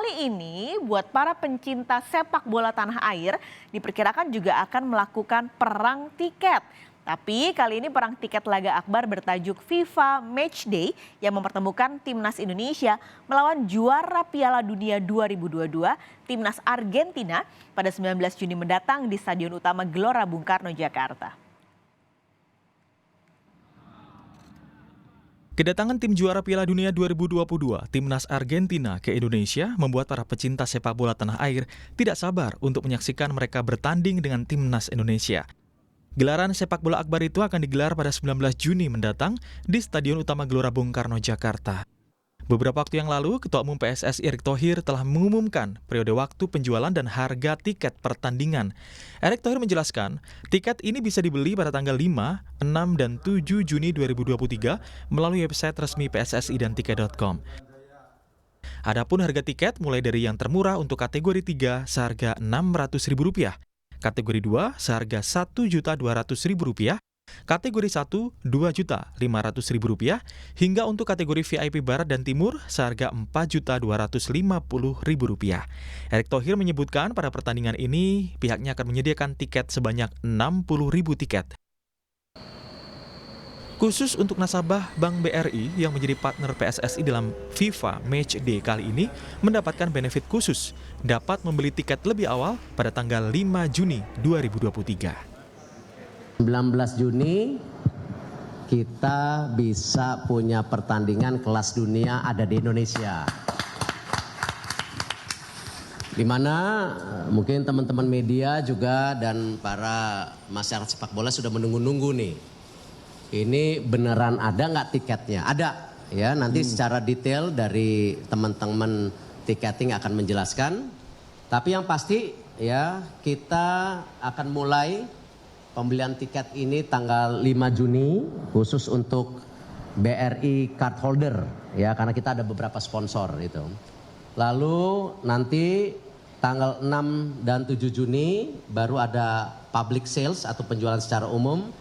Kali ini buat para pencinta sepak bola tanah air diperkirakan juga akan melakukan perang tiket. Tapi kali ini perang tiket laga akbar bertajuk FIFA Matchday yang mempertemukan timnas Indonesia melawan juara Piala Dunia 2022 timnas Argentina pada 19 Juni mendatang di Stadion Utama Gelora Bung Karno, Jakarta. Kedatangan tim juara Piala Dunia 2022 timnas Argentina ke Indonesia membuat para pecinta sepak bola tanah air tidak sabar untuk menyaksikan mereka bertanding dengan timnas Indonesia. Gelaran sepak bola akbar itu akan digelar pada 19 Juni mendatang di Stadion Utama Gelora Bung Karno, Jakarta. Beberapa waktu yang lalu, Ketua Umum PSSI Erick Thohir telah mengumumkan periode waktu penjualan dan harga tiket pertandingan. Erick Thohir menjelaskan, tiket ini bisa dibeli pada tanggal 5, 6, dan 7 Juni 2023 melalui website resmi PSSI dan tiket.com. Adapun harga tiket mulai dari yang termurah untuk kategori 3 seharga Rp600.000, kategori 2 seharga Rp1.200.000, kategori 1 Rp2.500.000, hingga untuk kategori VIP Barat dan Timur seharga Rp4.250.000. Erick Thohir menyebutkan pada pertandingan ini pihaknya akan menyediakan tiket sebanyak 60.000 tiket. Khusus untuk nasabah Bank BRI yang menjadi partner PSSI dalam FIFA Matchday kali ini mendapatkan benefit khusus, dapat membeli tiket lebih awal pada tanggal 5 Juni 2023. 19 Juni kita bisa punya pertandingan kelas dunia ada di Indonesia. Di mana mungkin teman-teman media juga dan para masyarakat sepak bola sudah menunggu-nunggu nih. Ini beneran ada nggak tiketnya? Ada ya, nanti secara detail dari teman-teman tiketing akan menjelaskan. Tapi yang pasti ya kita akan mulai pembelian tiket ini tanggal 5 Juni khusus untuk BRI card holder ya, karena kita ada beberapa sponsor itu. Lalu nanti tanggal 6 dan 7 Juni baru ada public sales atau penjualan secara umum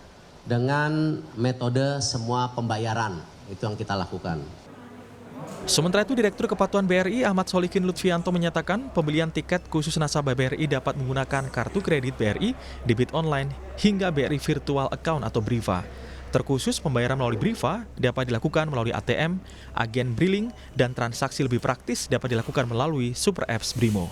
dengan metode semua pembayaran. Itu yang kita lakukan. Sementara itu, Direktur Kepatuhan BRI Ahmad Solikin Lutfianto menyatakan pembelian tiket khusus nasabah BRI dapat menggunakan kartu kredit BRI, debit online, hingga BRI Virtual Account atau BRIVA. Terkhusus pembayaran melalui BRIVA dapat dilakukan melalui ATM, agen Briling, dan transaksi lebih praktis dapat dilakukan melalui Super Apps Brimo.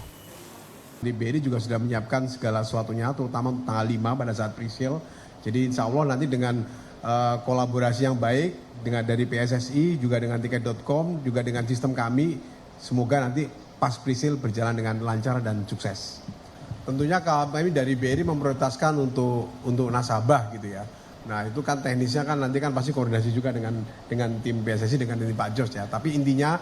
Di BRI juga sudah menyiapkan segala sesuatunya, terutama tanggal 5 pada saat pre-sale. Jadi insya Allah nanti dengan kolaborasi yang baik dengan dari PSSI, juga dengan tiket.com, juga dengan sistem kami, semoga nanti pas pre-sale berjalan dengan lancar dan sukses. Tentunya kami dari BRI memprioritaskan untuk nasabah gitu ya. Nah itu kan teknisnya kan nanti kan pasti koordinasi juga dengan tim PSSI, dengan tim Pak Jos ya. Tapi intinya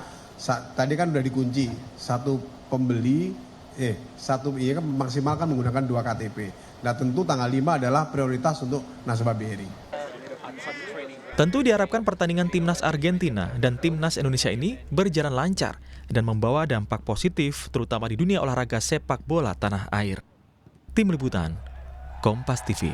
tadi kan udah dikunci, satu pembeli, kan maksimal kan menggunakan 2 KTP. Nah tentu tanggal 5 adalah prioritas untuk nasabah BRI. Tentu diharapkan pertandingan timnas Argentina dan timnas Indonesia ini berjalan lancar dan membawa dampak positif terutama di dunia olahraga sepak bola tanah air. Tim Liputan, Kompas TV.